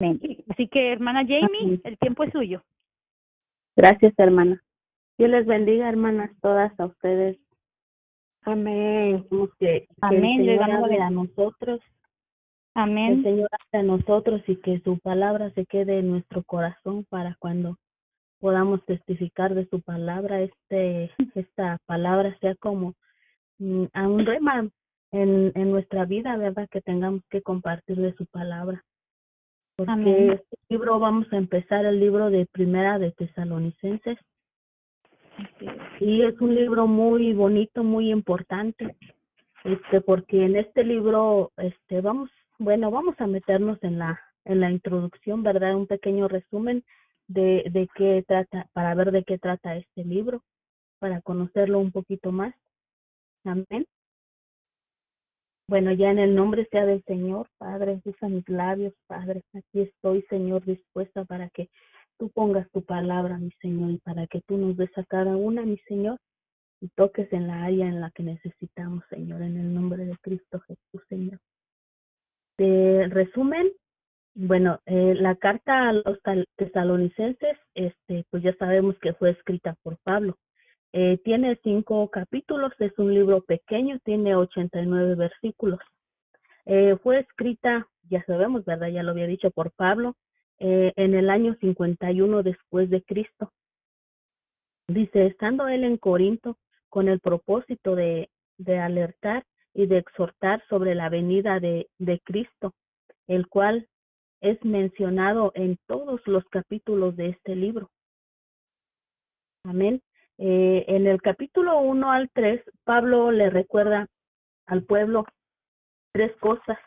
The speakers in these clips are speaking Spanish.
Amén. Así que, hermana Jamie, el tiempo es suyo. Gracias, hermana. Dios les bendiga, hermanas, todas a ustedes. Amén. Amén. El Le Señor damos la hable a bendición. nosotros. El Amén. Señor hable a nosotros y que su palabra se quede en nuestro corazón para cuando podamos testificar de su palabra, esta palabra sea como a un rema en nuestra vida, ¿verdad? Que tengamos que compartir de su palabra. Porque Amén. este libro, vamos a empezar el libro de Primera de Tesalonicenses. Y es un libro muy bonito, muy importante, porque en este libro, vamos a meternos en la introducción, ¿verdad? Un pequeño resumen de qué trata, para ver de qué trata este libro, para conocerlo un poquito más. Amén. Bueno, ya en el nombre sea del Señor, Padre, usa mis labios, Padre. Aquí estoy, Señor, dispuesta para que tú pongas tu palabra, mi Señor, y para que tú nos des a cada una, mi Señor, y toques en la área en la que necesitamos, Señor, en el nombre de Cristo Jesús, Señor. De resumen, bueno, la carta a los tesalonicenses, pues ya sabemos que fue escrita por Pablo. Tiene 5 capítulos, es un libro pequeño, tiene 89 versículos. Fue escrita, ya sabemos, ¿verdad? Ya lo había dicho, por Pablo, en el año 51 después de Cristo. Dice, estando él en Corinto con el propósito de alertar y de exhortar sobre la venida de Cristo, el cual es mencionado en todos los capítulos de este libro. Amén. En el capítulo 1 al 3, Pablo le recuerda al pueblo 3 cosas,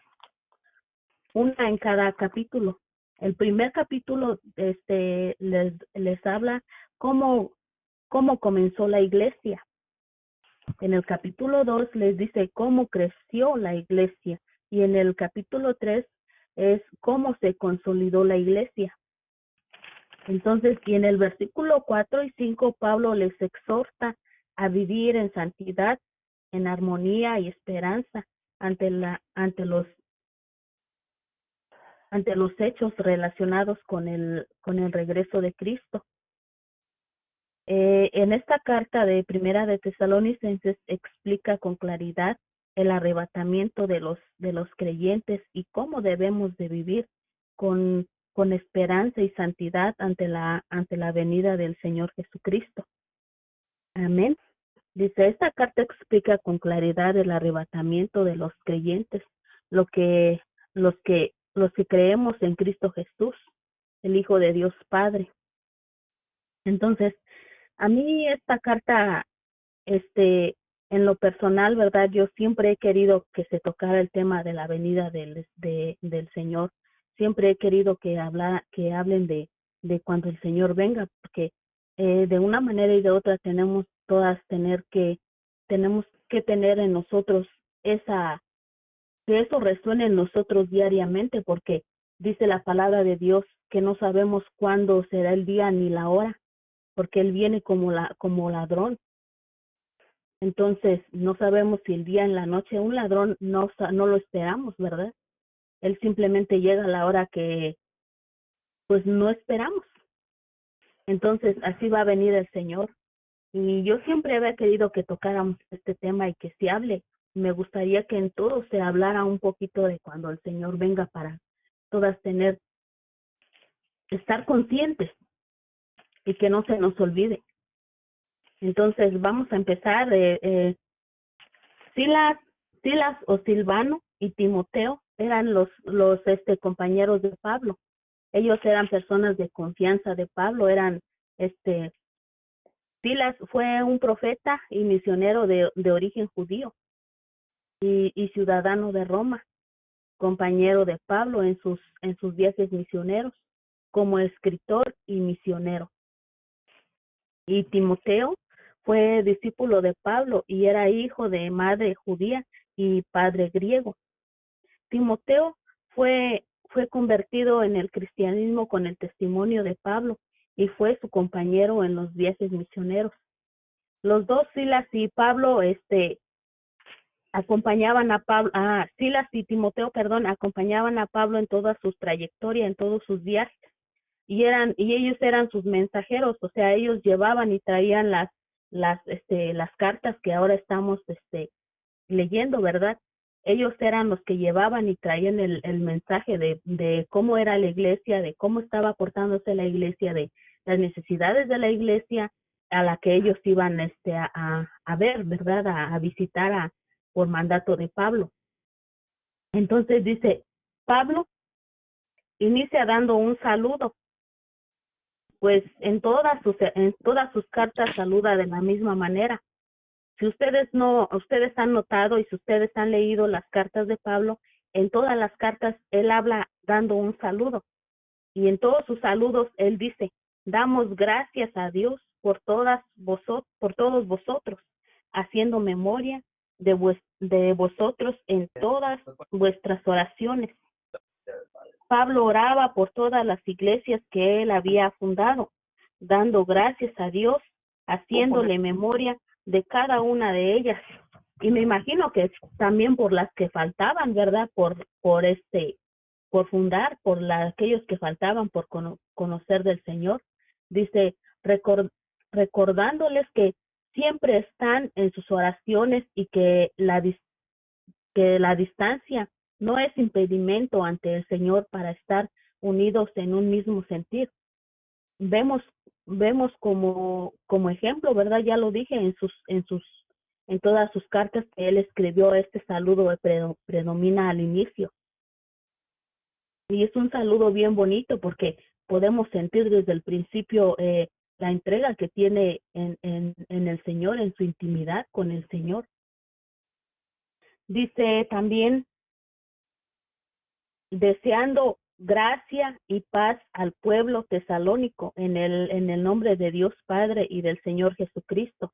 una en cada capítulo. El primer capítulo les habla cómo comenzó la iglesia. En el capítulo 2 les dice cómo creció la iglesia y en el capítulo 3 es cómo se consolidó la iglesia. Entonces, y en el versículo 4 y 5 Pablo les exhorta a vivir en santidad, en armonía y esperanza ante los hechos relacionados con el regreso de Cristo. En esta carta de Primera de Tesalonicenses explica con claridad el arrebatamiento de los creyentes y cómo debemos de vivir con esperanza y santidad ante la venida del Señor Jesucristo. Amén. Dice, esta carta explica con claridad el arrebatamiento de los creyentes, los que creemos en Cristo Jesús, el Hijo de Dios Padre. Entonces, a mí esta carta, en lo personal, ¿verdad? Yo siempre he querido que se tocara el tema de la venida del Señor. Siempre he querido que hablen de cuando el Señor venga, porque de una manera y de otra tenemos que tener en nosotros que eso resuene en nosotros diariamente, porque dice la palabra de Dios que no sabemos cuándo será el día ni la hora, porque Él viene como ladrón. Entonces, no sabemos si el día en la noche un ladrón no lo esperamos, ¿verdad? Él simplemente llega a la hora que pues no esperamos. Entonces, así va a venir el Señor. Y yo siempre había querido que tocáramos este tema y que se hable. Me gustaría que en todo se hablara un poquito de cuando el Señor venga para todas estar conscientes y que no se nos olvide. Entonces, vamos a empezar. Silas o Silvano y Timoteo eran los compañeros de Pablo. Ellos eran personas de confianza de Pablo, Silas fue un profeta y misionero de origen judío y ciudadano de Roma, compañero de Pablo en sus viajes misioneros como escritor y misionero. Y Timoteo fue discípulo de Pablo y era hijo de madre judía y padre griego. Timoteo fue convertido en el cristianismo con el testimonio de Pablo y fue su compañero en los viajes misioneros. Los dos, Silas y Pablo, acompañaban a Pablo, Silas y Timoteo, perdón, acompañaban a Pablo en toda su trayectoria, en todos sus viajes, y ellos eran sus mensajeros, o sea, ellos llevaban y traían las cartas que ahora estamos leyendo, ¿verdad? Ellos eran los que llevaban y traían el mensaje de cómo era la iglesia, de cómo estaba portándose la iglesia, de las necesidades de la iglesia a la que ellos iban a ver, ¿verdad? A visitar por mandato de Pablo. Entonces dice, Pablo inicia dando un saludo, pues en todas sus cartas saluda de la misma manera. Si ustedes han notado y si ustedes han leído las cartas de Pablo, en todas las cartas él habla dando un saludo. Y en todos sus saludos él dice, damos gracias a Dios por todos vosotros, haciendo memoria de vosotros en todas vuestras oraciones. Pablo oraba por todas las iglesias que él había fundado, dando gracias a Dios, haciéndole memoria de cada una de ellas. Y me imagino que también por las que faltaban, ¿verdad? Por fundar, aquellos que faltaban por conocer del Señor. Dice, recordándoles que siempre están en sus oraciones y que la distancia no es impedimento ante el Señor para estar unidos en un mismo sentir. Vemos como ejemplo, ¿verdad? Ya lo dije en todas sus cartas que él escribió, este saludo predomina al inicio. Y es un saludo bien bonito porque podemos sentir desde el principio la entrega que tiene en el Señor, en su intimidad con el Señor. Dice también, deseando gracia y paz al pueblo tesalónico en el nombre de Dios Padre y del Señor Jesucristo.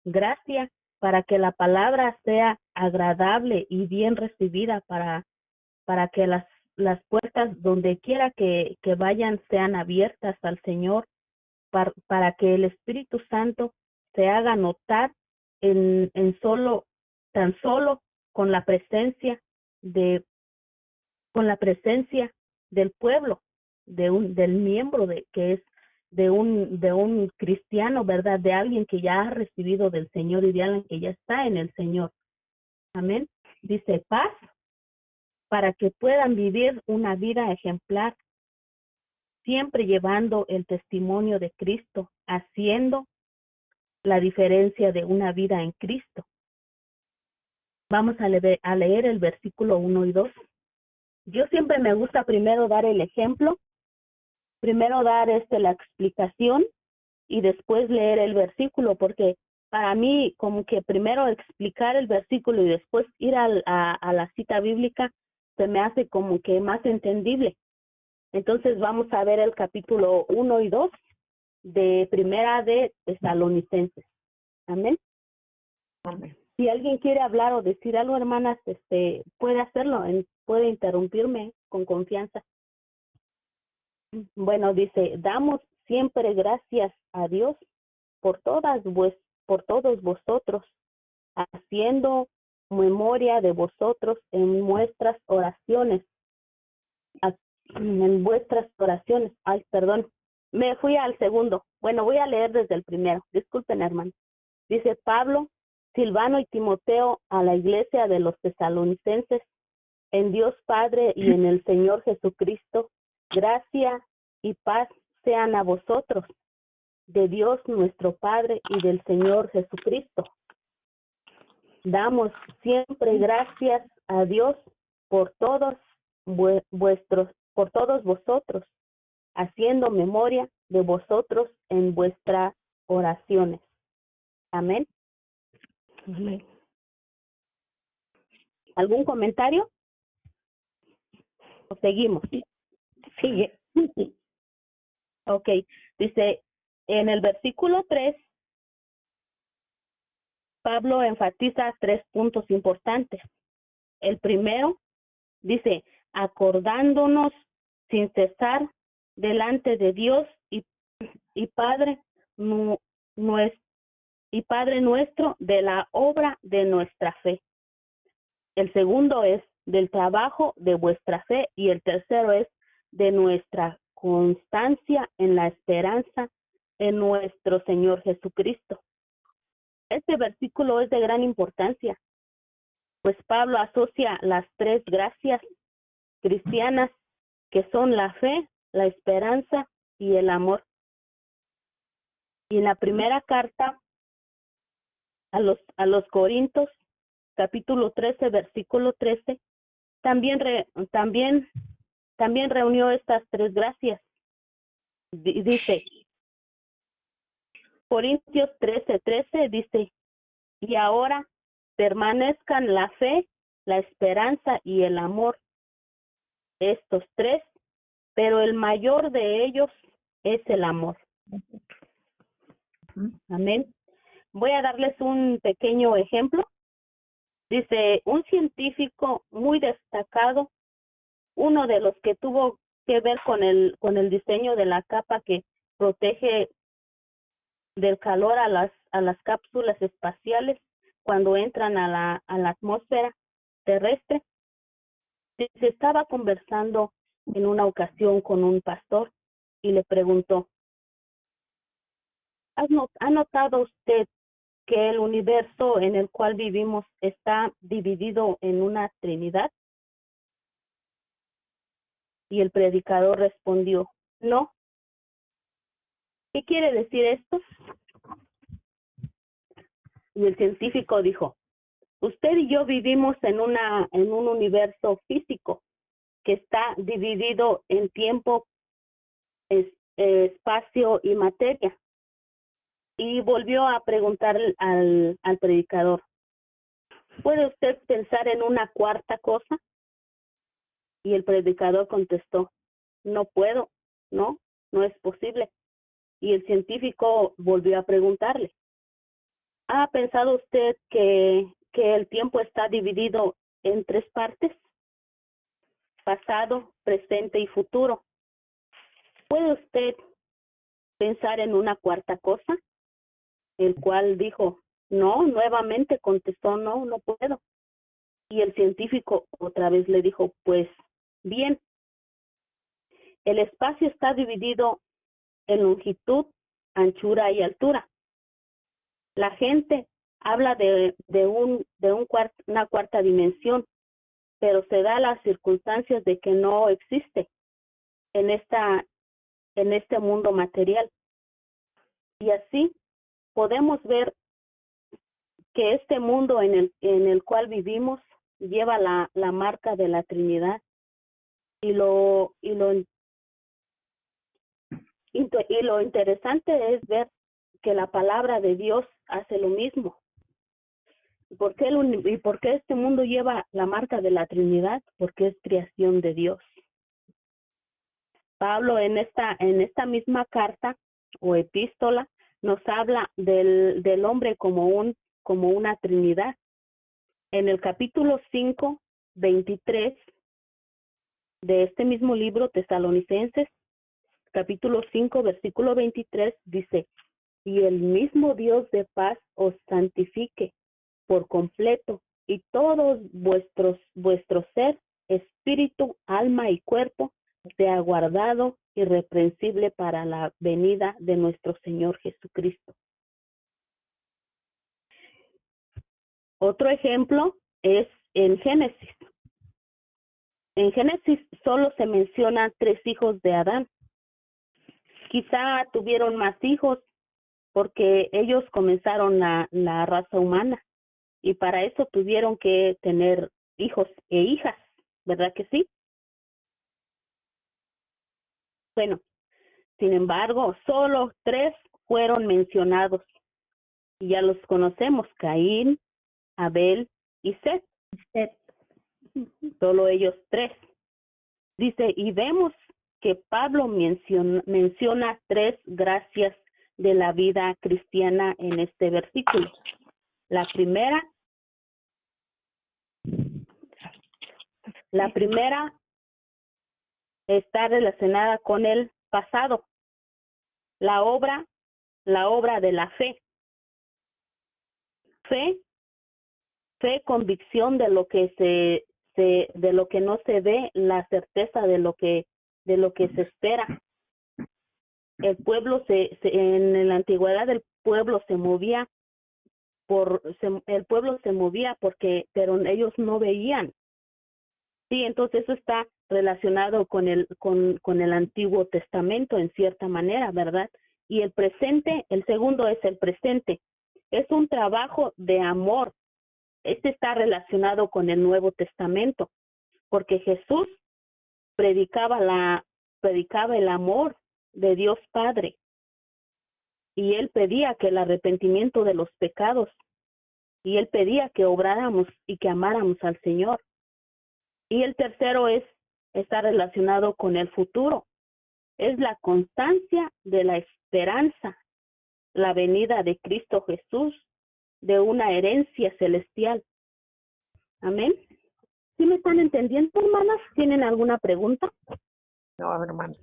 Gracia para que la palabra sea agradable y bien recibida, para que las puertas donde quiera que vayan sean abiertas al Señor, para que el Espíritu Santo se haga notar tan solo con la presencia del pueblo, del miembro que es de un cristiano, ¿verdad? De alguien que ya ha recibido del Señor y de alguien que ya está en el Señor. Amén. Dice paz para que puedan vivir una vida ejemplar, siempre llevando el testimonio de Cristo, haciendo la diferencia de una vida en Cristo. Vamos a leer el versículo 1 y 2. Yo siempre me gusta primero dar el ejemplo, primero dar la explicación y después leer el versículo, porque para mí como que primero explicar el versículo y después ir a la cita bíblica se me hace como que más entendible. Entonces vamos a ver el capítulo 1 y 2 de Primera de Tesalonicenses. Amén. Amén. Si alguien quiere hablar o decir algo, hermanas, puede hacerlo, puede interrumpirme con confianza. Bueno, dice, damos siempre gracias a Dios por todos vosotros, haciendo memoria de vosotros en vuestras oraciones. Ay, perdón, me fui al segundo. Bueno, voy a leer desde el primero. Disculpen, hermano. Dice Pablo, Silvano y Timoteo a la iglesia de los tesalonicenses, en Dios Padre y en el Señor Jesucristo, gracia y paz sean a vosotros, de Dios nuestro Padre y del Señor Jesucristo. Damos siempre gracias a Dios por todos vosotros, haciendo memoria de vosotros en vuestras oraciones. Amén. Amén. ¿Algún comentario? ¿O seguimos? Sigue. Ok, dice, en el versículo 3, Pablo enfatiza 3 puntos importantes. El primero, dice, acordándonos sin cesar delante de Dios y Padre nuestro de la obra de nuestra fe. El segundo es del trabajo de vuestra fe y el tercero es de nuestra constancia en la esperanza en nuestro Señor Jesucristo. Este versículo es de gran importancia, pues Pablo asocia las tres gracias cristianas que son la fe, la esperanza y el amor. Y en la primera carta a los Corintios, capítulo 13, versículo 13, también reunió estas tres gracias. Dice, Corintios 13:13 dice, y ahora permanezcan la fe, la esperanza y el amor, estos tres, pero el mayor de ellos es el amor. Amén. Voy a darles un pequeño ejemplo. Dice, un científico muy destacado, uno de los que tuvo que ver con el diseño de la capa que protege del calor a las cápsulas espaciales cuando entran a la atmósfera terrestre. Se estaba conversando en una ocasión con un pastor y le preguntó, ¿ha notado usted que el universo en el cual vivimos está dividido en una trinidad? Y el predicador respondió, no. ¿Qué quiere decir esto? Y el científico dijo, usted y yo vivimos en un universo físico que está dividido en tiempo, espacio y materia. Y volvió a preguntar al predicador, ¿puede usted pensar en una cuarta cosa? Y el predicador contestó, no puedo, no es posible. Y el científico volvió a preguntarle, ¿ha pensado usted que el tiempo está dividido en tres partes? Pasado, presente y futuro. ¿Puede usted pensar en una cuarta cosa? El cual dijo, no, nuevamente contestó, no puedo. Y el científico otra vez le dijo, pues bien, el espacio está dividido en longitud, anchura y altura. La gente habla de una cuarta dimensión, pero se da las circunstancias de que no existe en este mundo material. Y así podemos ver que este mundo en el cual vivimos lleva la marca de la Trinidad y lo interesante es ver que la palabra de Dios hace lo mismo. ¿Por qué este mundo lleva la marca de la Trinidad? Porque es creación de Dios. Pablo en esta misma carta o epístola nos habla del hombre como una Trinidad. En el capítulo 5, 23 de este mismo libro, Tesalonicenses, capítulo 5, versículo 23, dice, y el mismo Dios de paz os santifique por completo, y todos vuestro ser, espíritu, alma y cuerpo, sea guardado irreprensible para la venida de nuestro Señor Jesucristo. Otro ejemplo es en Génesis. En Génesis solo se mencionan 3 hijos de Adán. Quizá tuvieron más hijos porque ellos comenzaron la raza humana y para eso tuvieron que tener hijos e hijas, ¿verdad que sí? Bueno, sin embargo, solo 3 fueron mencionados y ya los conocemos, Caín, Abel y Set. Solo ellos 3. Dice, y vemos que Pablo menciona 3 gracias de la vida cristiana en este versículo. La primera está relacionada con el pasado, la obra de la fe. Fe Fe, convicción de lo que de lo que no se ve, la certeza de lo que se espera. El pueblo en la antigüedad el pueblo se movía pero ellos no veían. Sí, entonces eso está relacionado con el Antiguo Testamento en cierta manera, ¿verdad? Y el presente, el segundo es el presente. Es un trabajo de amor. Este está relacionado con el Nuevo Testamento, porque Jesús predicaba el amor de Dios Padre, y él pedía que el arrepentimiento de los pecados, y él pedía que obráramos y que amáramos al Señor. Y el tercero está relacionado con el futuro. Es la constancia de la esperanza, la venida de Cristo Jesús, de una herencia celestial. Amén. ¿Sí me están entendiendo, hermanas? ¿Tienen alguna pregunta? No, hermano.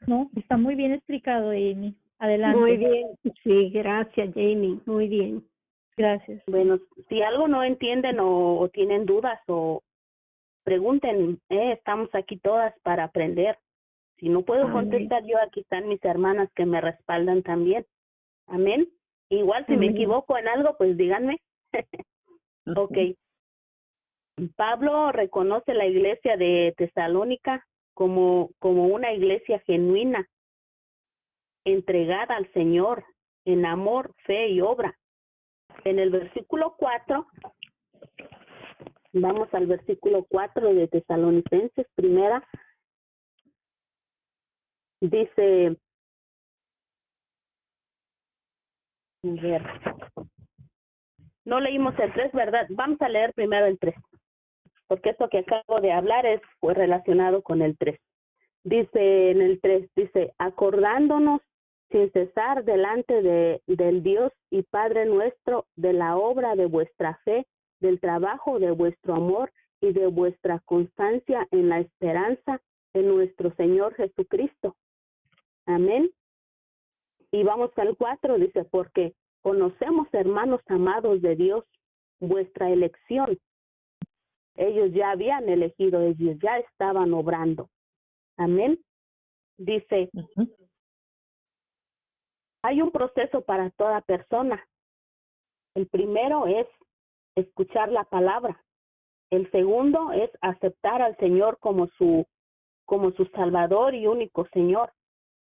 No, está muy bien explicado, Amy. Adelante. Muy bien. Sí, gracias, Jamie. Muy bien. Gracias. Bueno, si algo no entienden o tienen dudas o pregunten, estamos aquí todas para aprender. Si no puedo Amén. contestar yo, aquí están mis hermanas que me respaldan también. Amén. Igual si me Amén. equivoco en algo, pues díganme. Ok. Pablo reconoce la iglesia de Tesalónica como una iglesia genuina, entregada al Señor en amor, fe y obra. En el versículo 4, vamos al versículo 4 de Tesalonicenses, primera, dice, a ver, no leímos el 3, ¿verdad? Vamos a leer primero el 3, porque esto que acabo de hablar es relacionado con el 3. Dice en el 3, dice, acordándonos sin cesar delante del Dios y Padre nuestro de la obra de vuestra fe, del trabajo de vuestro amor y de vuestra constancia en la esperanza en nuestro Señor Jesucristo. Amén. Y vamos al 4, dice, porque conocemos, hermanos amados de Dios, vuestra elección. Ellos ya habían elegido, ellos ya estaban obrando. Amén. Dice, hay un proceso para toda persona. El primero es escuchar la palabra. El segundo es aceptar al Señor como su Salvador y único Señor.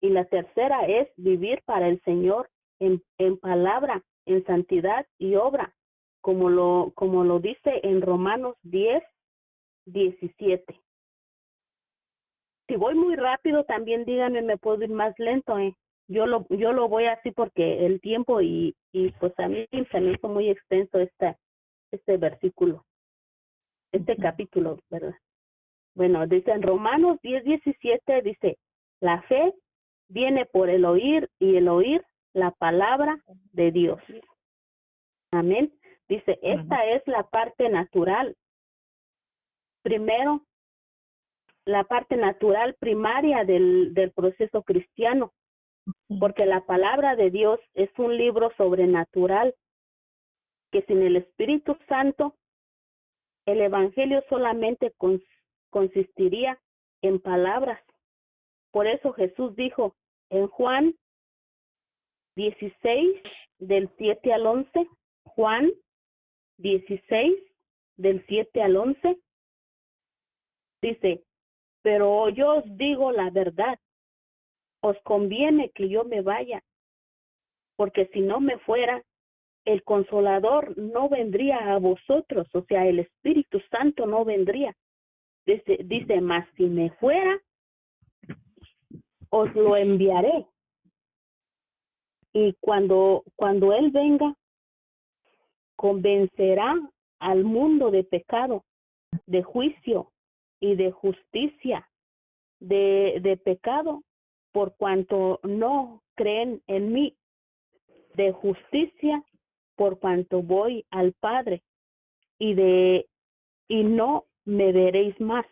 Y la tercera es vivir para el Señor en palabra, en santidad y obra, como lo dice en Romanos 10:17. Si voy muy rápido, también díganme, me puedo ir más lento. Yo lo voy así porque el tiempo y pues a mí se me hizo muy extenso este versículo, este capítulo, ¿verdad? Bueno, dice en Romanos 10:17, dice, la fe viene por el oír y el oír la palabra de Dios. Amén. Dice, esta es la parte natural. Primero, la parte natural primaria del proceso cristiano, porque la palabra de Dios es un libro sobrenatural que sin el Espíritu Santo, el Evangelio solamente consistiría en palabras. Por eso Jesús dijo en Juan 16, del 7 al 11, Juan 16, del 7 al 11, dice, pero yo os digo la verdad, os conviene que yo me vaya, porque si no me fuera, el Consolador no vendría a vosotros, o sea, el Espíritu Santo no vendría. Dice, mas si me fuera, os lo enviaré. Y cuando Él venga, convencerá al mundo de pecado, de juicio y de justicia, de pecado, por cuanto no creen en mí, de justicia, por cuanto voy al Padre, y no me veréis más,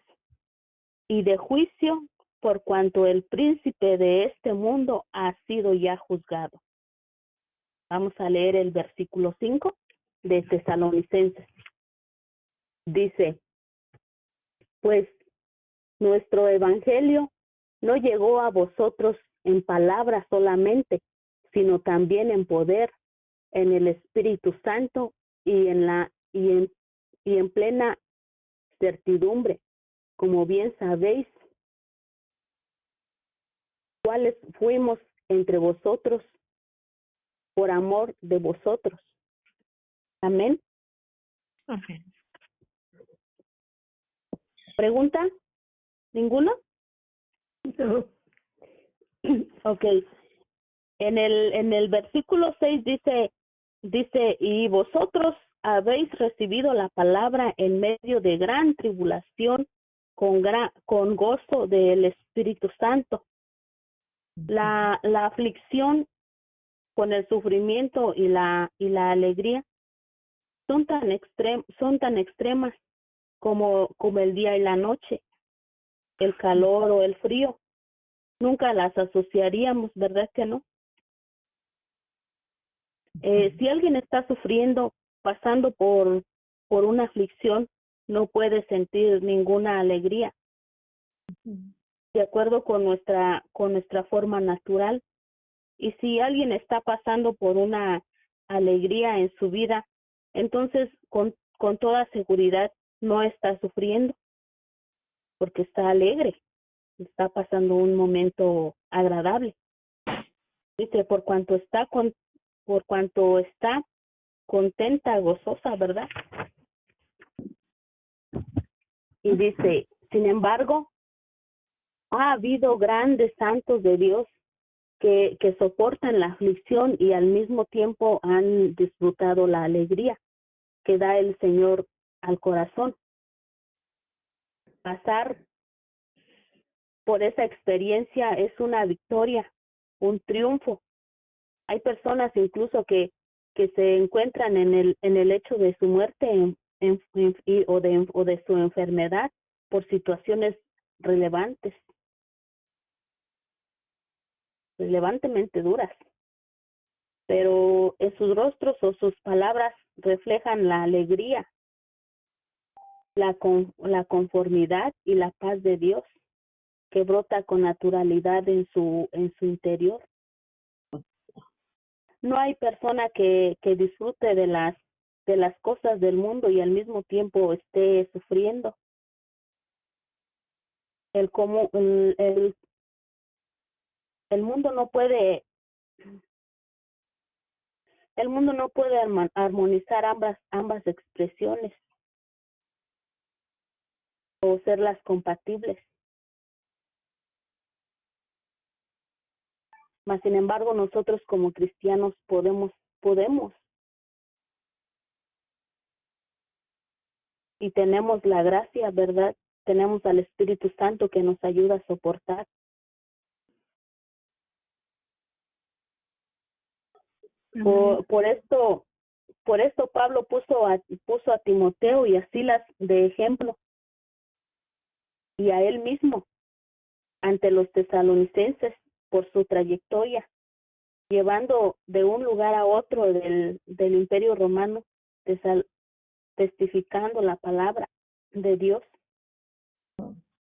y de juicio, por cuanto el príncipe de este mundo ha sido ya juzgado. Vamos a leer el versículo 5 de Tesalonicenses. Dice, pues nuestro evangelio no llegó a vosotros en palabras solamente, sino también en poder, en el Espíritu Santo y en plena certidumbre, como bien sabéis, cuáles fuimos entre vosotros por amor de vosotros. Amén. Amén. ¿Pregunta? ¿Ninguna? No. Ok. En el versículo 6 dice, y vosotros habéis recibido la palabra en medio de gran tribulación, con gozo del Espíritu Santo. La aflicción con el sufrimiento y la alegría son tan extremas como el día y la noche, el calor o el frío. Nunca las asociaríamos, ¿verdad que no? Si alguien está sufriendo, pasando por una aflicción, no puede sentir ninguna alegría. De acuerdo con nuestra forma natural. Y si alguien está pasando por una alegría en su vida, entonces con toda seguridad no está sufriendo, porque está alegre, está pasando un momento agradable. Dice, por cuanto está contenta, gozosa, ¿verdad? Y dice, sin embargo, ha habido grandes santos de Dios que soportan la aflicción y al mismo tiempo han disfrutado la alegría que da el Señor al corazón. Pasar por esa experiencia es una victoria, un triunfo. Hay personas incluso que se encuentran en el hecho de su muerte o de su enfermedad por situaciones relevantemente duras, pero en sus rostros o sus palabras reflejan la alegría, la conformidad y la paz de Dios que brota con naturalidad en su interior. No hay persona que disfrute de las cosas del mundo y al mismo tiempo esté sufriendo. El mundo no puede armonizar ambas expresiones o serlas compatibles. Mas sin embargo, nosotros como cristianos podemos y tenemos la gracia, ¿verdad? Tenemos al Espíritu Santo que nos ayuda a soportar. Por esto Pablo puso a Timoteo y a Silas de ejemplo, y a él mismo ante los tesalonicenses por su trayectoria, llevando de un lugar a otro del Imperio Romano, testificando la palabra de Dios,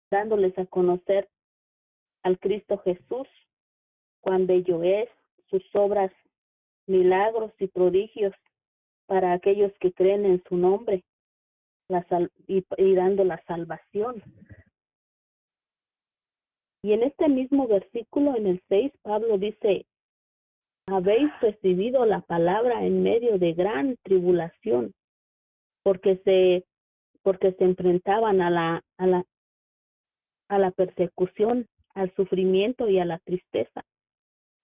dándoles a conocer al Cristo Jesús, cuán bello es, sus obras, milagros y prodigios para aquellos que creen en su nombre, y dando la salvación. Y en este mismo versículo, en el 6, Pablo dice, habéis recibido la palabra en medio de gran tribulación, porque se enfrentaban a la persecución, al sufrimiento y a la tristeza,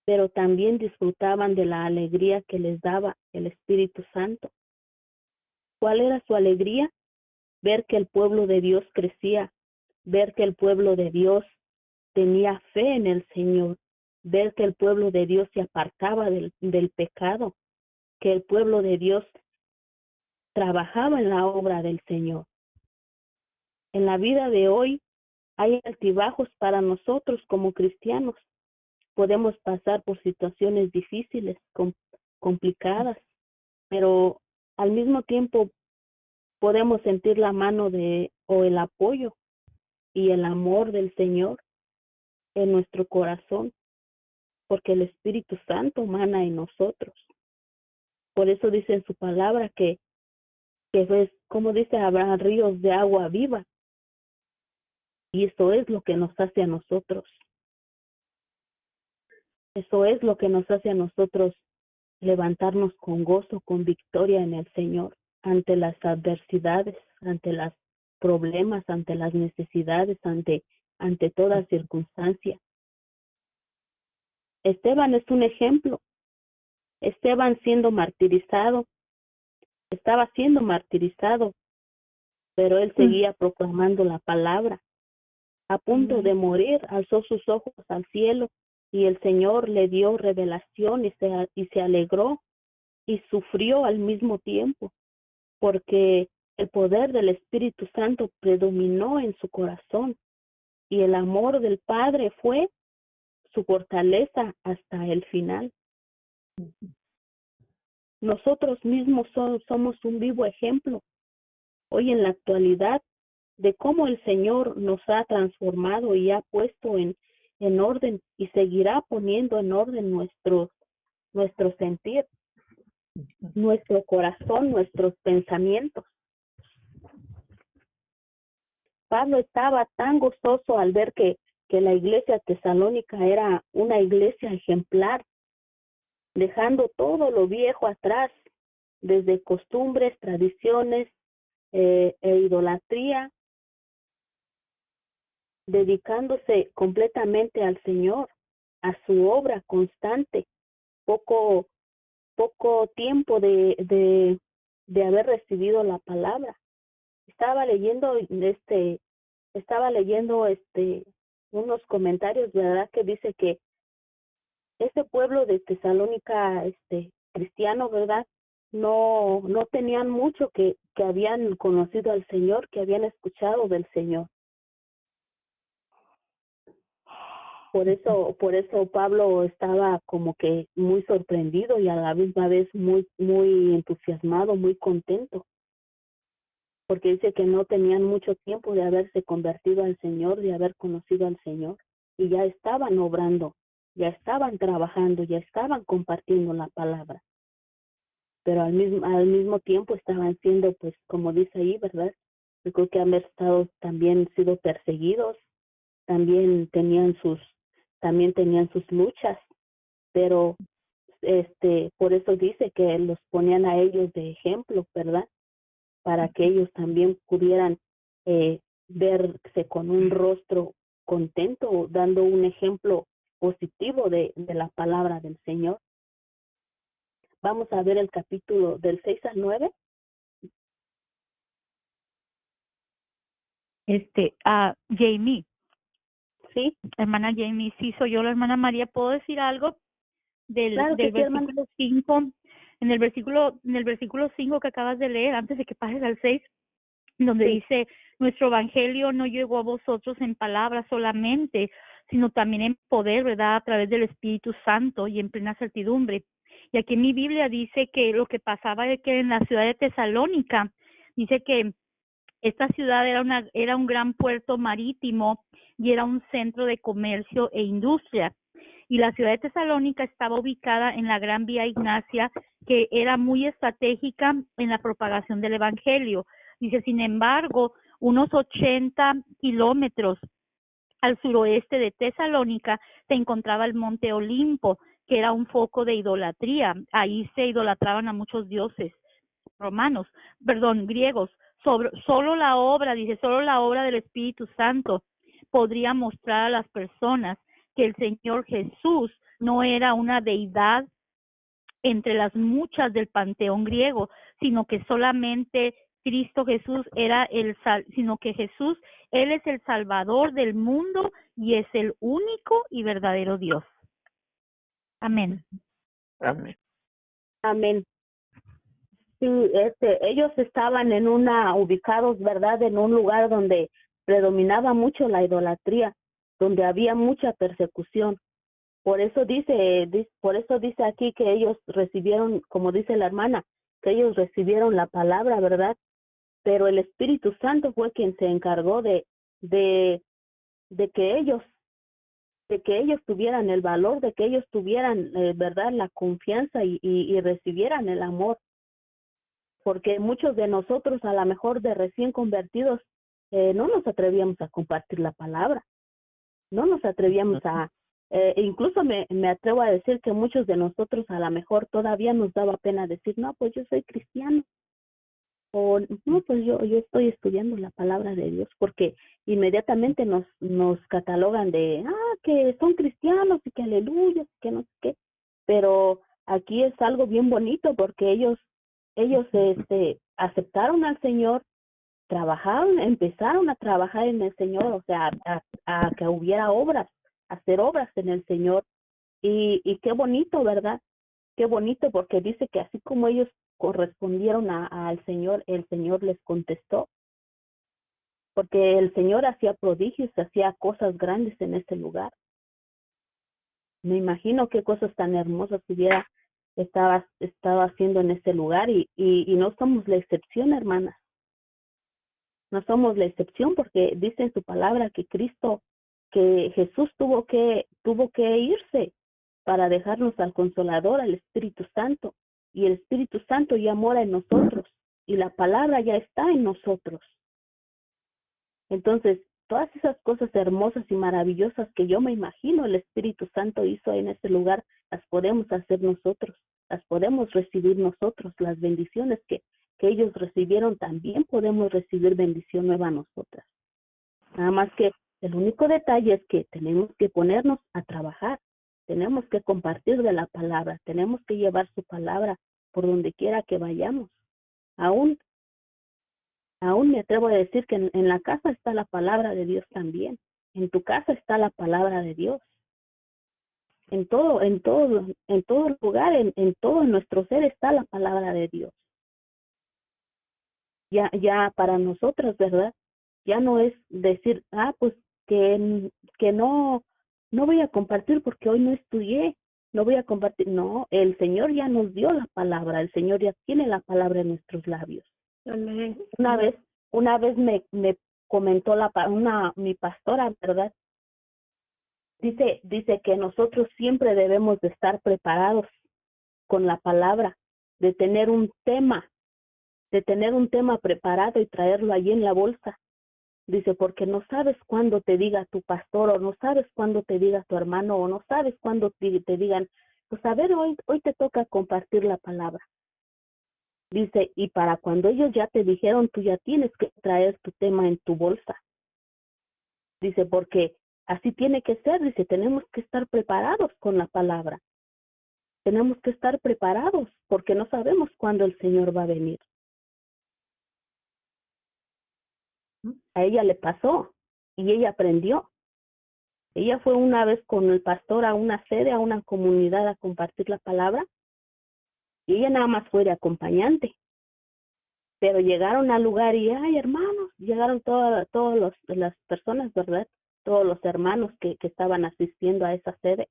pero también disfrutaban de la alegría que les daba el Espíritu Santo. ¿Cuál era su alegría? Ver que el pueblo de Dios crecía, ver que el pueblo de Dios tenía fe en el Señor, ver que el pueblo de Dios se apartaba del pecado, que el pueblo de Dios trabajaba en la obra del Señor. En la vida de hoy hay altibajos para nosotros como cristianos. Podemos pasar por situaciones difíciles, complicadas, pero al mismo tiempo podemos sentir la mano o el apoyo y el amor del Señor en nuestro corazón, porque el Espíritu Santo mana en nosotros. Por eso dice en su palabra que es, como dice, habrá ríos de agua viva. Y eso es lo que nos hace a nosotros. Eso es lo que nos hace a nosotros levantarnos con gozo, con victoria en el Señor, ante las adversidades, ante los problemas, ante las necesidades, ante toda circunstancia. Esteban es un ejemplo. Esteban estaba siendo martirizado, pero él seguía proclamando la palabra. A punto de morir, alzó sus ojos al cielo y el Señor le dio revelación y se alegró y sufrió al mismo tiempo, porque el poder del Espíritu Santo predominó en su corazón y el amor del Padre fue su fortaleza hasta el final. Nosotros mismos somos un vivo ejemplo hoy en la actualidad de cómo el Señor nos ha transformado y ha puesto en orden y seguirá poniendo en orden nuestro sentir, nuestro corazón, nuestros pensamientos. Pablo estaba tan gozoso al ver que la iglesia tesalónica era una iglesia ejemplar, dejando todo lo viejo atrás, desde costumbres, tradiciones e idolatría, dedicándose completamente al Señor, a su obra constante, poco tiempo de haber recibido la palabra. Estaba leyendo unos comentarios, ¿verdad? Que dice que ese pueblo de Tesalónica, cristiano, ¿verdad? No tenían mucho que habían conocido al Señor, que habían escuchado del Señor. Por eso Pablo estaba como que muy sorprendido y a la misma vez muy entusiasmado, muy contento, porque dice que no tenían mucho tiempo de haberse convertido al Señor, de haber conocido al Señor, y ya estaban obrando, ya estaban trabajando, ya estaban compartiendo la palabra, pero al mismo tiempo estaban siendo, pues como dice ahí, ¿verdad? Yo creo que han también sido perseguidos, también tenían sus luchas, pero por eso dice que los ponían a ellos de ejemplo, ¿verdad? Para que ellos también pudieran verse con un rostro contento, dando un ejemplo positivo de la palabra del Señor. Vamos a ver el capítulo del 6 al 9. Jamie. Sí. Hermana Jamie, sí, soy yo, la hermana María. ¿Puedo decir algo Claro del que sí, versículo 5? En el versículo 5 que acabas de leer, antes de que pases al 6, donde dice, nuestro evangelio no llegó a vosotros en palabras solamente, sino también en poder, ¿verdad? A través del Espíritu Santo y en plena certidumbre. Y aquí en mi Biblia dice que lo que pasaba es que en la ciudad de Tesalónica, dice que esta ciudad era un gran puerto marítimo y era un centro de comercio e industria. Y la ciudad de Tesalónica estaba ubicada en la Gran Vía Ignacia, que era muy estratégica en la propagación del Evangelio. Dice, sin embargo, unos 80 kilómetros al suroeste de Tesalónica se encontraba el monte Olimpo, que era un foco de idolatría. Ahí se idolatraban a muchos dioses griegos. Solo la obra del Espíritu Santo podría mostrar a las personas que el Señor Jesús no era una deidad entre las muchas del panteón griego, sino que solamente Cristo Jesús sino que Jesús, Él es el Salvador del mundo y es el único y verdadero Dios. Amén. Amén. Amén. Sí, ellos estaban ubicados, ¿verdad? En un lugar donde predominaba mucho la idolatría, donde había mucha persecución. Por eso dice aquí que ellos recibieron, como dice la hermana, que ellos recibieron la palabra, ¿verdad? pero el Espíritu Santo fue quien se encargó de, de que ellos tuvieran el valor, de que ellos tuvieran, verdad, la confianza y recibieran el amor, porque muchos de nosotros, a lo mejor de recién convertidos, no nos atrevíamos a compartir la palabra, no nos atrevíamos incluso me atrevo a decir que muchos de nosotros a lo mejor todavía nos daba pena decir, no, pues yo soy cristiano, o no, pues yo estoy estudiando la palabra de Dios, porque inmediatamente nos catalogan de, que son cristianos y que aleluya, que no sé qué, pero aquí es algo bien bonito porque ellos aceptaron al Señor, empezaron a trabajar en el Señor, o sea, a que hubiera obras, hacer obras en el Señor, y qué bonito, ¿verdad? Qué bonito, porque dice que así como ellos correspondieron al Señor, el Señor les contestó, porque el Señor hacía prodigios, hacía cosas grandes en ese lugar. Me imagino qué cosas tan hermosas estaba haciendo en ese lugar, y no somos la excepción, hermanas. No somos la excepción, porque dice en su palabra que Jesús tuvo que irse para dejarnos al Consolador, al Espíritu Santo, y el Espíritu Santo ya mora en nosotros, y la palabra ya está en nosotros. Entonces, todas esas cosas hermosas y maravillosas que yo me imagino el Espíritu Santo hizo en ese lugar, las podemos hacer nosotros, las podemos recibir nosotros, las bendiciones que ellos recibieron, también podemos recibir bendición nueva nosotras. Nada más que el único detalle es que tenemos que ponernos a trabajar, tenemos que compartir de la palabra, tenemos que llevar su palabra por donde quiera que vayamos. Aún me atrevo a decir que en la casa está la palabra de Dios también. En tu casa está la palabra de Dios. En todo lugar, en todo nuestro ser está la palabra de Dios. Ya para nosotros, ¿verdad? Ya no es decir, pues que no voy a compartir porque hoy no estudié, no voy a compartir. No, el Señor ya nos dio la palabra, el Señor ya tiene la palabra en nuestros labios. Amén. Una vez me comentó mi pastora, ¿verdad? Dice que nosotros siempre debemos de estar preparados con la palabra, de tener un tema preparado y traerlo allí en la bolsa. Dice, porque no sabes cuándo te diga tu pastor, o no sabes cuándo te diga tu hermano, o no sabes cuándo te digan, pues a ver, hoy te toca compartir la palabra. Dice, y para cuando ellos ya te dijeron, tú ya tienes que traer tu tema en tu bolsa. Dice, porque así tiene que ser. Dice, tenemos que estar preparados con la palabra. Tenemos que estar preparados porque no sabemos cuándo el Señor va a venir. A ella le pasó y ella aprendió. Ella fue una vez con el pastor a una sede, a una comunidad a compartir la palabra, y ella nada más fue de acompañante. Pero llegaron al lugar y, hermanos, llegaron todas las personas, ¿verdad? Todos los hermanos que estaban asistiendo a esa sede.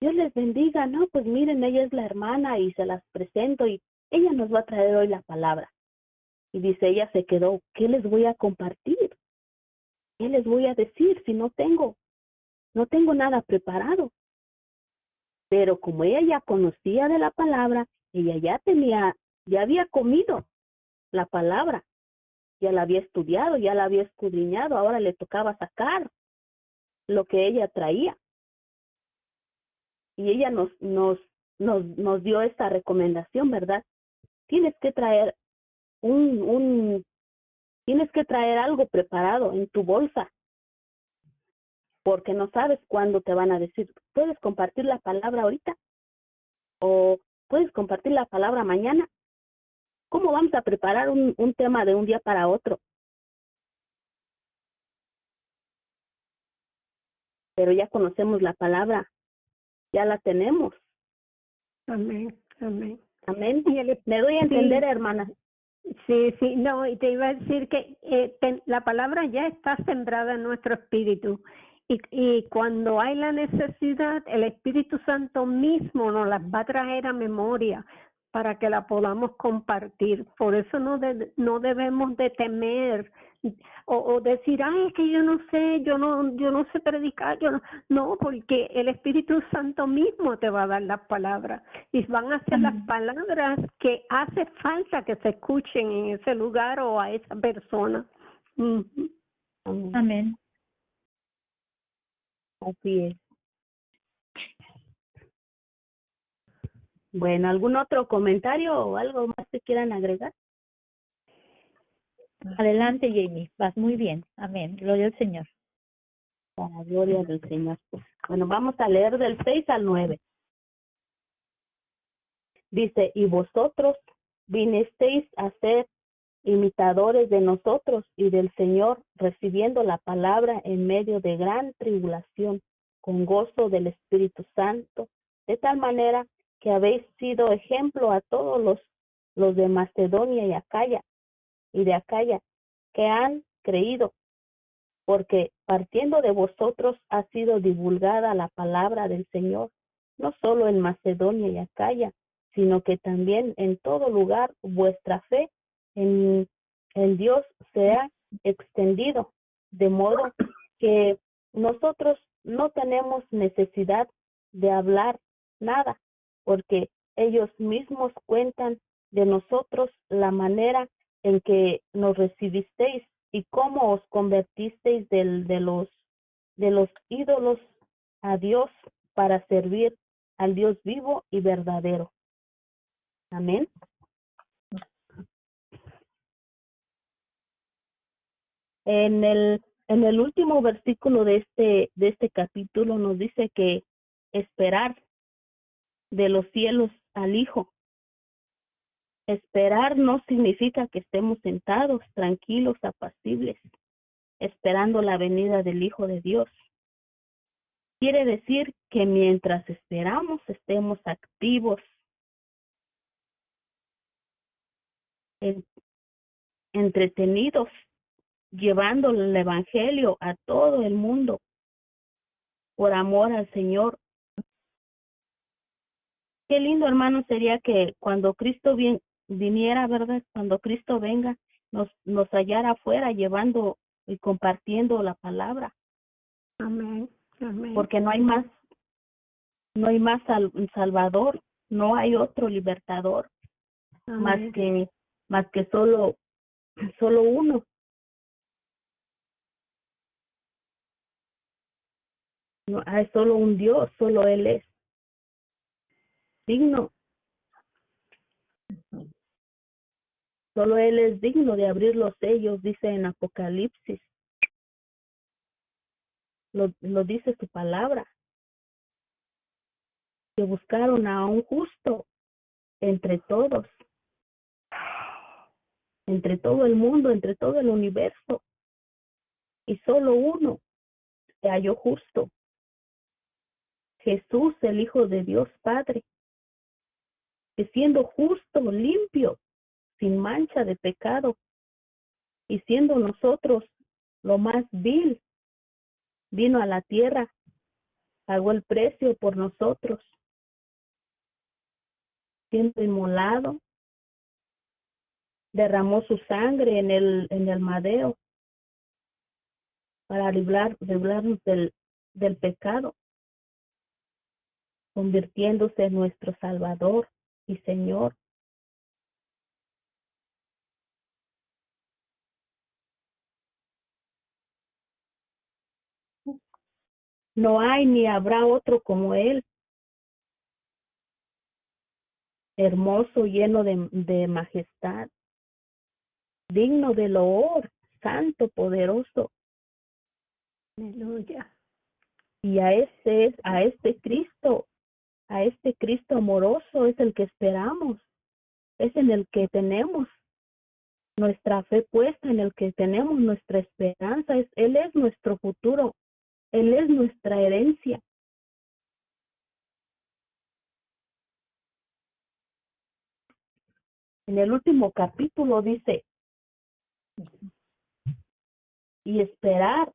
Dios les bendiga, ¿no? Pues miren, ella es la hermana y se las presento y ella nos va a traer hoy la palabra. Y dice, ella se quedó, ¿qué les voy a compartir? ¿Qué les voy a decir si no tengo nada preparado? Pero como ella ya conocía de la palabra, ella ya había comido la palabra, ya la había estudiado, ya la había escudriñado, ahora le tocaba sacar lo que ella traía. Y ella nos dio esta recomendación, ¿verdad? Tienes que traer tienes que traer algo preparado en tu bolsa, porque no sabes cuándo te van a decir, ¿puedes compartir la palabra ahorita? ¿O puedes compartir la palabra mañana? ¿Cómo vamos a preparar un tema de un día para otro? Pero ya conocemos la palabra, ya la tenemos. Amén. Amén. Amén. ¿Me doy a entender, hermana? Sí, no, y te iba a decir que la palabra ya está sembrada en nuestro espíritu, y cuando hay la necesidad, el Espíritu Santo mismo nos las va a traer a memoria para que la podamos compartir. Por eso no debemos de temer o decir, ay, es que yo no sé predicar, no, porque el Espíritu Santo mismo te va a dar las palabras y van a ser las palabras que hace falta que se escuchen en ese lugar o a esa persona. Amén. Así es. Bueno, ¿algún otro comentario o algo más que quieran agregar? Adelante, Jamie. Vas muy bien. Amén. Gloria al Señor. Para la gloria del Señor. Bueno, vamos a leer del 6 al 9. Dice, y vosotros vinisteis a ser imitadores de nosotros y del Señor, recibiendo la palabra en medio de gran tribulación, con gozo del Espíritu Santo, de tal manera que habéis sido ejemplo a todos los de Macedonia y de Acaya, que han creído, porque partiendo de vosotros ha sido divulgada la palabra del Señor, no solo en Macedonia y Acaya, sino que también en todo lugar vuestra fe en Dios se ha extendido, de modo que nosotros no tenemos necesidad de hablar nada, porque ellos mismos cuentan de nosotros la manera en que nos recibisteis y cómo os convertisteis de los ídolos a Dios para servir al Dios vivo y verdadero. Amén. En el último versículo de este capítulo nos dice que esperar de los cielos al Hijo. Esperar no significa que estemos sentados, tranquilos, apacibles, esperando la venida del Hijo de Dios. Quiere decir que mientras esperamos estemos activos, entretenidos, llevando el Evangelio a todo el mundo por amor al Señor. Qué lindo, hermano, sería que cuando Cristo viniera, ¿verdad? Cuando Cristo venga, nos hallara afuera llevando y compartiendo la palabra. Amén. Amén. Porque no hay más Salvador, no hay otro libertador. Amén. más que solo uno. No hay solo un Dios, solo Él es digno. Solo Él es digno de abrir los sellos, dice en Apocalipsis. Lo dice su palabra. Que buscaron a un justo entre todos, entre todo el mundo, entre todo el universo. Y solo uno se halló justo. Jesús, el Hijo de Dios Padre, que siendo justo, limpio, sin mancha de pecado, y siendo nosotros lo más vil, vino a la tierra, pagó el precio por nosotros, siendo inmolado, derramó su sangre en el madero para librarnos del pecado, convirtiéndose en nuestro Salvador y Señor. No hay ni habrá otro como Él, hermoso, lleno de majestad, digno de loor, santo, poderoso. Aleluya. Y a este Cristo amoroso es el que esperamos, es en el que tenemos nuestra fe puesta, en el que tenemos nuestra esperanza, Él es nuestro futuro, Él es nuestra herencia. En el último capítulo dice, y esperar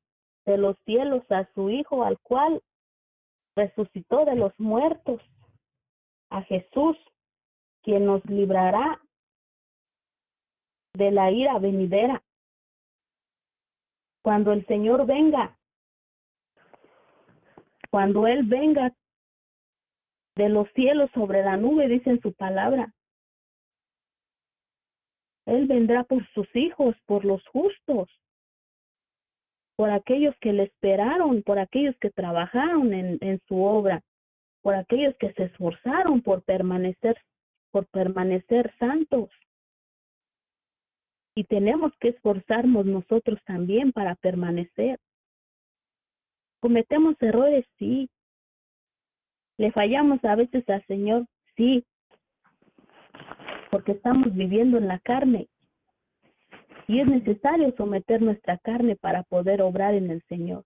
de los cielos a su Hijo, al cual resucitó de los muertos, a Jesús, quien nos librará de la ira venidera. Cuando el Señor venga, cuando Él venga de los cielos sobre la nube, dice en su palabra, Él vendrá por sus hijos, por los justos, por aquellos que le esperaron, por aquellos que trabajaron en su obra, por aquellos que se esforzaron por permanecer santos. Y tenemos que esforzarnos nosotros también para permanecer. Cometemos errores, sí. Le fallamos a veces al Señor, sí, porque estamos viviendo en la carne. Y es necesario someter nuestra carne para poder obrar en el Señor.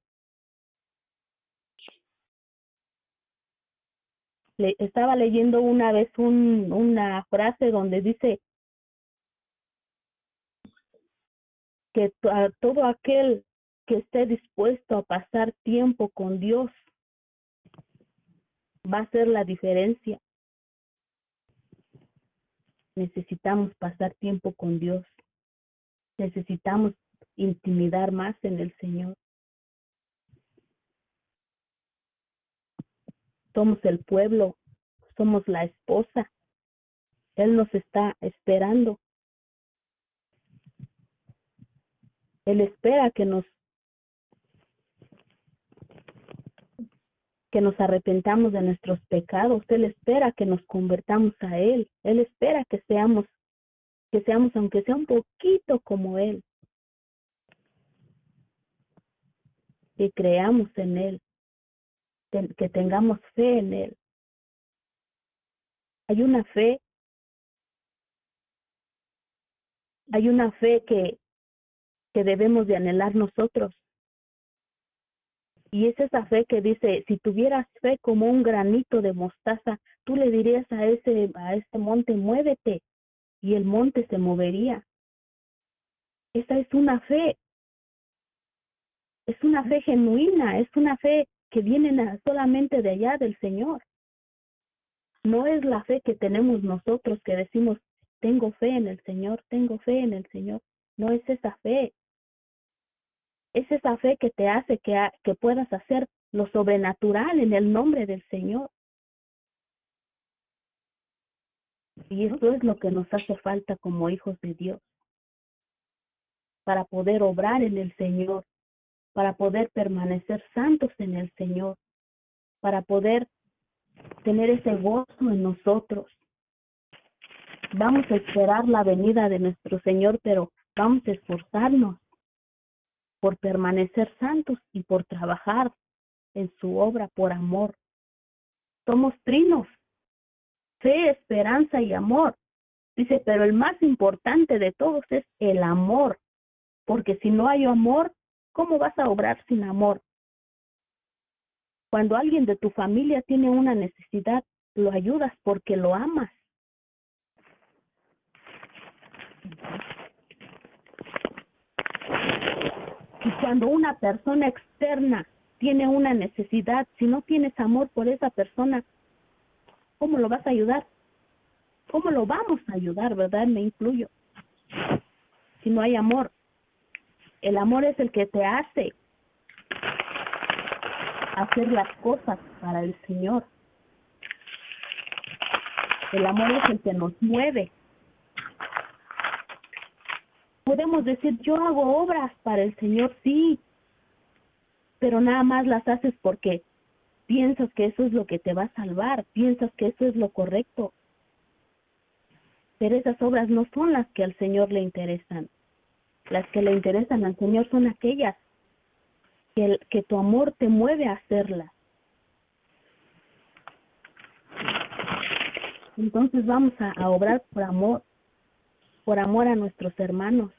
Estaba leyendo una vez una frase donde dice que a todo aquel que esté dispuesto a pasar tiempo con Dios va a hacer la diferencia. Necesitamos pasar tiempo con Dios. Necesitamos intimidar más en el Señor. Somos el pueblo, somos la esposa. Él nos está esperando. Él espera que nos arrepentamos de nuestros pecados. Él espera que nos convertamos a Él. Él espera que seamos aunque sea un poquito como Él. Que creamos en Él. Que tengamos fe en Él. Hay una fe que debemos de anhelar nosotros. Y es esa fe que dice, si tuvieras fe como un granito de mostaza, tú le dirías a ese monte, muévete, y el monte se movería. Esa es una fe genuina, es una fe que viene solamente de allá del Señor. No es la fe que tenemos nosotros que decimos, tengo fe en el Señor, tengo fe en el Señor. No es esa fe. Es esa fe que te hace que puedas hacer lo sobrenatural en el nombre del Señor. Y eso es lo que nos hace falta como hijos de Dios, para poder obrar en el Señor, para poder permanecer santos en el Señor, para poder tener ese gozo en nosotros. Vamos a esperar la venida de nuestro Señor, pero vamos a esforzarnos por permanecer santos y por trabajar en su obra por amor. Somos trinos, fe, esperanza y amor. Dice, pero el más importante de todos es el amor, porque si no hay amor, ¿cómo vas a obrar sin amor? Cuando alguien de tu familia tiene una necesidad, lo ayudas porque lo amas. Y cuando una persona externa tiene una necesidad, si no tienes amor por esa persona, ¿cómo lo vas a ayudar? ¿Cómo lo vamos a ayudar, verdad? Me incluyo. Si no hay amor. El amor es el que te hace hacer las cosas para el Señor. El amor es el que nos mueve. Podemos decir, yo hago obras para el Señor, sí, pero nada más las haces porque piensas que eso es lo que te va a salvar, piensas que eso es lo correcto. Pero esas obras no son las que al Señor le interesan. Las que le interesan al Señor son aquellas que tu amor te mueve a hacerlas. Entonces vamos a obrar por amor a nuestros hermanos.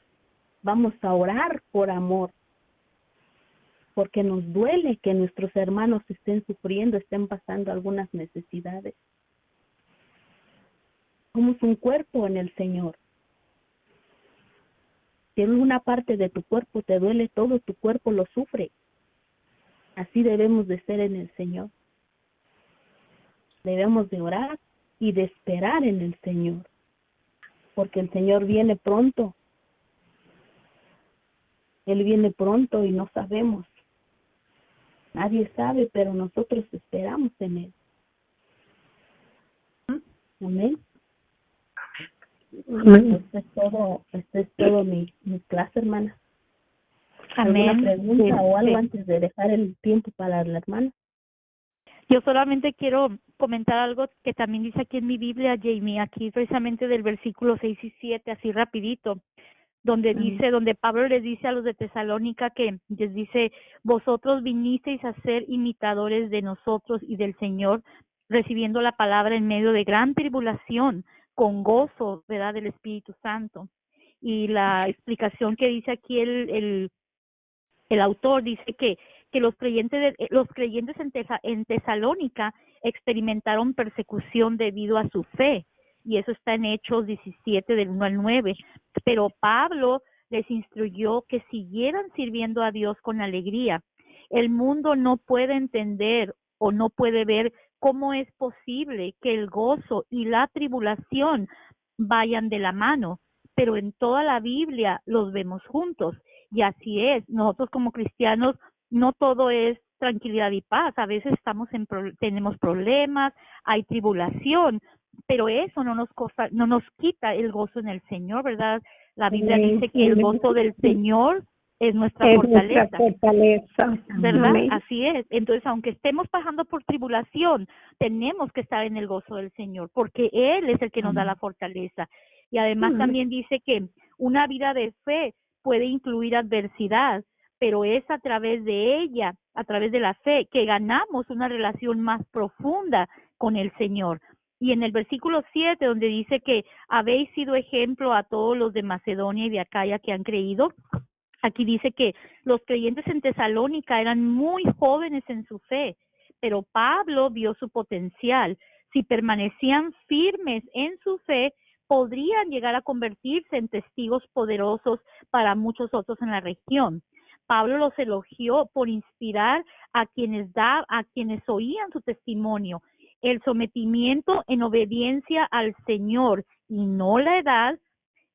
Vamos a orar por amor, porque nos duele que nuestros hermanos estén sufriendo, estén pasando algunas necesidades. Somos un cuerpo en el Señor. Si en una parte de tu cuerpo te duele, todo tu cuerpo lo sufre. Así debemos de ser en el Señor. Debemos de orar y de esperar en el Señor, porque el Señor viene pronto. Él viene pronto y no sabemos. Nadie sabe, pero nosotros esperamos en Él. Amén. Esto es todo mi clase, hermana. ¿Alguna Amén. pregunta o algo antes de dejar el tiempo para la hermana? Yo solamente quiero comentar algo que también dice aquí en mi Biblia, Jamie, aquí precisamente del versículo 6 y 7, así rapidito, donde dice, donde Pablo les dice a los de Tesalónica que les dice, vosotros vinisteis a ser imitadores de nosotros y del Señor, recibiendo la palabra en medio de gran tribulación, con gozo, ¿verdad?, del Espíritu Santo. Y la explicación que dice aquí el autor dice que los creyentes en Tesalónica experimentaron persecución debido a su fe, y eso está en Hechos 17 del 1 al 9. Pero Pablo les instruyó que siguieran sirviendo a Dios con alegría. El mundo no puede entender o no puede ver cómo es posible que el gozo y la tribulación vayan de la mano, pero en toda la Biblia los vemos juntos. Y así es, nosotros como cristianos no todo es tranquilidad y paz, a veces tenemos problemas, hay tribulación, pero eso no nos quita el gozo en el Señor, ¿verdad? La Biblia dice que el gozo del Señor es nuestra fortaleza. ¿Verdad? Amén. Así es. Entonces, aunque estemos pasando por tribulación, tenemos que estar en el gozo del Señor, porque Él es el que nos da la fortaleza. Y además también dice que una vida de fe puede incluir adversidad, pero es a través de ella, a través de la fe, que ganamos una relación más profunda con el Señor. Y en el versículo 7, donde dice que habéis sido ejemplo a todos los de Macedonia y de Acaya que han creído, aquí dice que los creyentes en Tesalónica eran muy jóvenes en su fe, pero Pablo vio su potencial. Si permanecían firmes en su fe, podrían llegar a convertirse en testigos poderosos para muchos otros en la región. Pablo los elogió por inspirar a quienes oían su testimonio. El sometimiento en obediencia al Señor y no la edad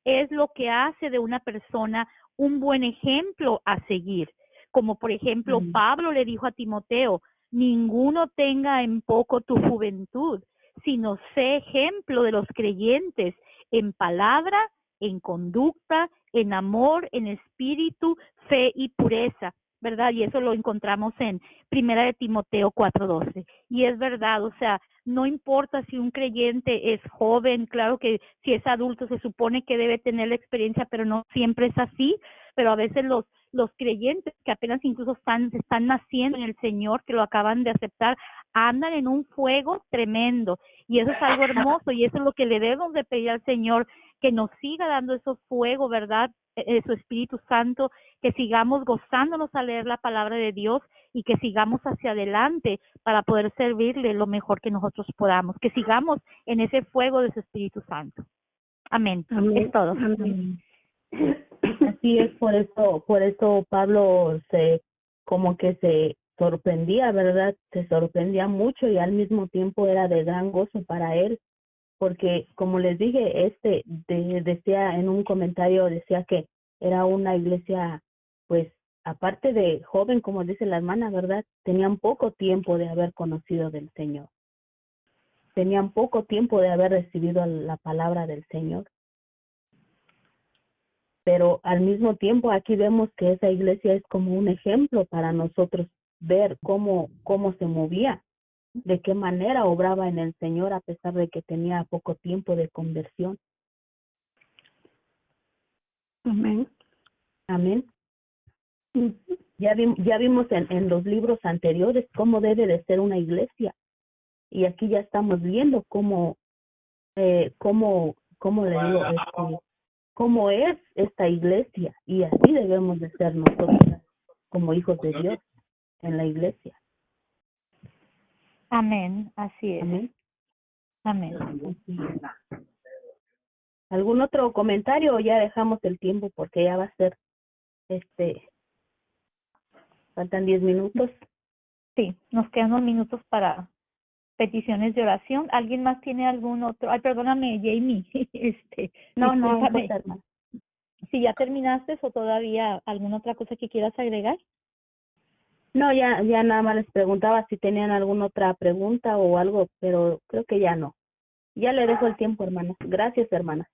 es lo que hace de una persona un buen ejemplo a seguir. Como por ejemplo, Pablo le dijo a Timoteo, ninguno tenga en poco tu juventud, sino sé ejemplo de los creyentes en palabra, en conducta, en amor, en espíritu, fe y pureza, ¿verdad? Y eso lo encontramos en Primera de Timoteo 4:12. Y es verdad, o sea, no importa si un creyente es joven, claro que si es adulto se supone que debe tener la experiencia, pero no siempre es así, pero a veces los creyentes que apenas incluso están naciendo en el Señor, que lo acaban de aceptar, andan en un fuego tremendo, y eso es algo hermoso, y eso es lo que le debemos de pedir al Señor, que nos siga dando esos fuegos, ¿verdad? Su Espíritu Santo, que sigamos gozándonos a leer la palabra de Dios y que sigamos hacia adelante para poder servirle lo mejor que nosotros podamos, que sigamos en ese fuego de su Espíritu Santo. Amén. Es todo. Amén. Así es, por eso Pablo como que se sorprendía, ¿verdad? Se sorprendía mucho y al mismo tiempo era de gran gozo para él, porque como les dije, decía en un comentario, decía que era una iglesia, pues, aparte de joven, como dice la hermana, ¿verdad? Tenían poco tiempo de haber conocido del Señor. Tenían poco tiempo de haber recibido la palabra del Señor. Pero al mismo tiempo aquí vemos que esa iglesia es como un ejemplo para nosotros ver cómo se movía, de qué manera obraba en el Señor a pesar de que tenía poco tiempo de conversión. Amén. Amén. Ya vimos en los libros anteriores cómo debe de ser una iglesia, y aquí ya estamos viendo cómo le digo, cómo es esta iglesia, y así debemos de ser nosotros como hijos de Dios en la iglesia. Amén. Así es. Amén. Amén. Así es. ¿Algún otro comentario o ya dejamos el tiempo porque ya va a ser faltan 10 minutos? Sí, nos quedan unos minutos para peticiones de oración. ¿Alguien más tiene algún otro? Ay, perdóname, Jamie. No, Discúlpame. importa, hermana. Si ya terminaste o todavía alguna otra cosa que quieras agregar. No, ya nada más les preguntaba si tenían alguna otra pregunta o algo, pero creo que ya no. Ya le dejo el tiempo, hermana. Gracias, hermana.